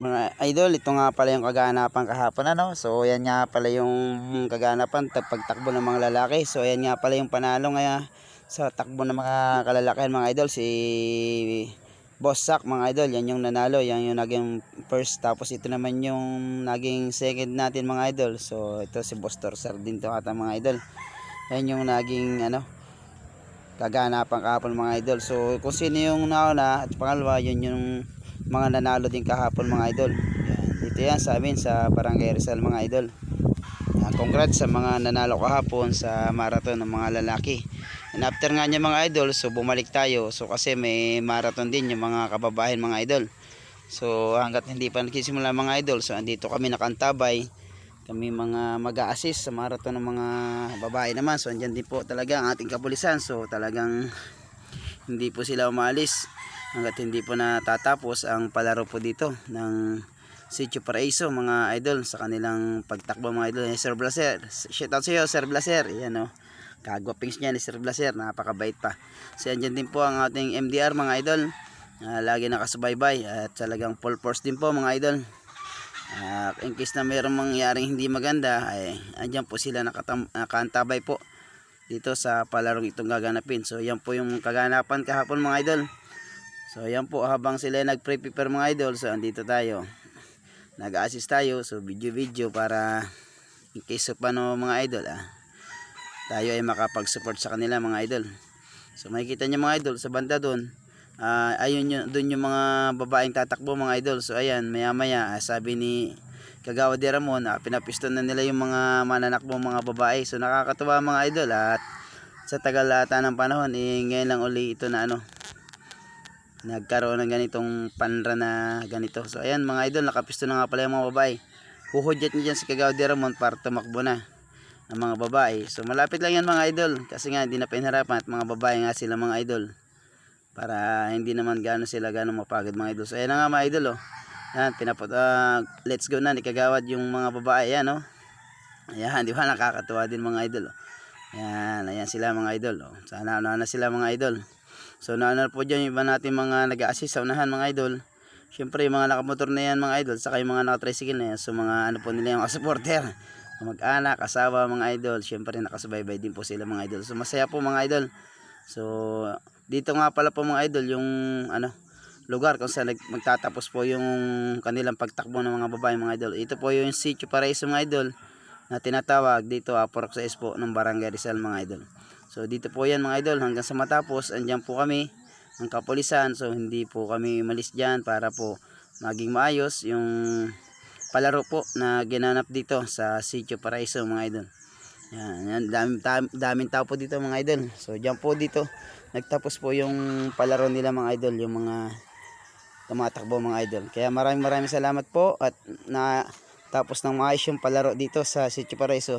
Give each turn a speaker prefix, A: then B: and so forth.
A: Mga idol, ito nga pala yung kaganapan kahapon ano. So yan nga pala yung kaganapan pagtakbo ng mga lalaki. So yan nga pala yung panalo nga sa takbo ng mga kalalakihan mga idol. Si Boss Sack mga idol, yan yung nanalo, yan yung naging first. Tapos ito naman yung naging second natin mga idol. So ito si Boss Torcer din to ata mga idol. Yan yung naging kaganapan kahapon mga idol. So kung sino yung nauna at pangalawa, yun yung mga nanalo din kahapon mga idol. Yan, dito yan sa amin sa Barangay Rizal mga idol. Congrats sa mga nanalo kahapon sa marathon ng mga lalaki. And after nga niya mga idol, so bumalik tayo. So kasi may marathon din yung mga kababayan mga idol. So hanggat hindi pa nagsisimula mga idol, so andito kami nakantabay. Kami mga mag-a-assist sa marathon ng mga babae naman. So andyan din po talaga ang ating kapulisan. So talagang hindi po sila umalis hanggat hindi po natatapos ang palaro po dito ng Sitio Paraiso mga idol sa kanilang pagtakbo mga idol. Sir Blaser, shout out sa iyo Sir Blaser. Yan o, kagwapings niya ni Sir Blaser, napakabait pa. So andyan din po ang ating MDR mga idol, lagi nakasubaybay at talagang full force din po mga idol. In case na mayroong mangyaring hindi maganda ay andyan po sila nakaantabay po dito sa palarong itong gaganapin. So yan po yung kaganapan kahapon mga idol. So yan po, habang sila nag-prepare mga idol, so andito tayo, nag-assist tayo. So video para in case of ano mga idol, tayo ay makapag-support sa kanila mga idol. So makikita nyo mga idol sa banda doon, ayun yun, doon yung mga babaeng tatakbo mga idol. So ayan, maya maya sabi ni Kagawa de Ramon, pinapiston na nila yung mga mananakbong mga babae. So nakakatuwa mga idol, at sa tagal ata ng panahon ngayon lang uli ito na nagkaroon ng ganitong panra na ganito. So ayan mga idol, nakapisto na nga pala yung mga babae. Huhudyat niya dyan si Kagawa de Ramon para tumakbo na ang mga babae. So malapit lang yan mga idol, kasi nga hindi na pinahirapan at mga babae nga sila mga idol, para hindi naman gano'n sila mapagod mga idol. So ayan na nga mga idol yan, let's go na ni Kagawad yung mga babae yan ayan, di ba nakakatuwa din mga idol ayan sila mga idol sana na sila mga idol. So naano po dyan yung iba natin mga nag-a-assist sa unahan mga idol. Syempre yung mga nakamotor na yan mga idol, saka yung mga naka-tricycle na yan. So mga ano po nila yung supporter, mag-anak, asawa mga idol, syempre nakasubaybay din po sila mga idol. So masaya po mga idol. So dito nga pala po mga idol yung lugar kung saan magtatapos po yung kanilang pagtakbo ng mga babae mga idol. Ito po yung Sitio Paraiso mga idol na tinatawag dito Purok 6 po ng Barangay Rizal mga idol. So dito po yan mga idol, hanggang sa matapos andyan po kami ang kapulisan. So hindi po kami malis dyan para po maging maayos yung palaro po na ginanap dito sa Sitio Paraiso mga idol. Yan, daming tao po dito mga idol. So dyan po dito nagtapos po yung palaro nila mga idol, yung mga tumatakbo mga idol. Kaya maraming salamat po at na tapos ng maayos yung palaro dito sa Sitio Paraiso.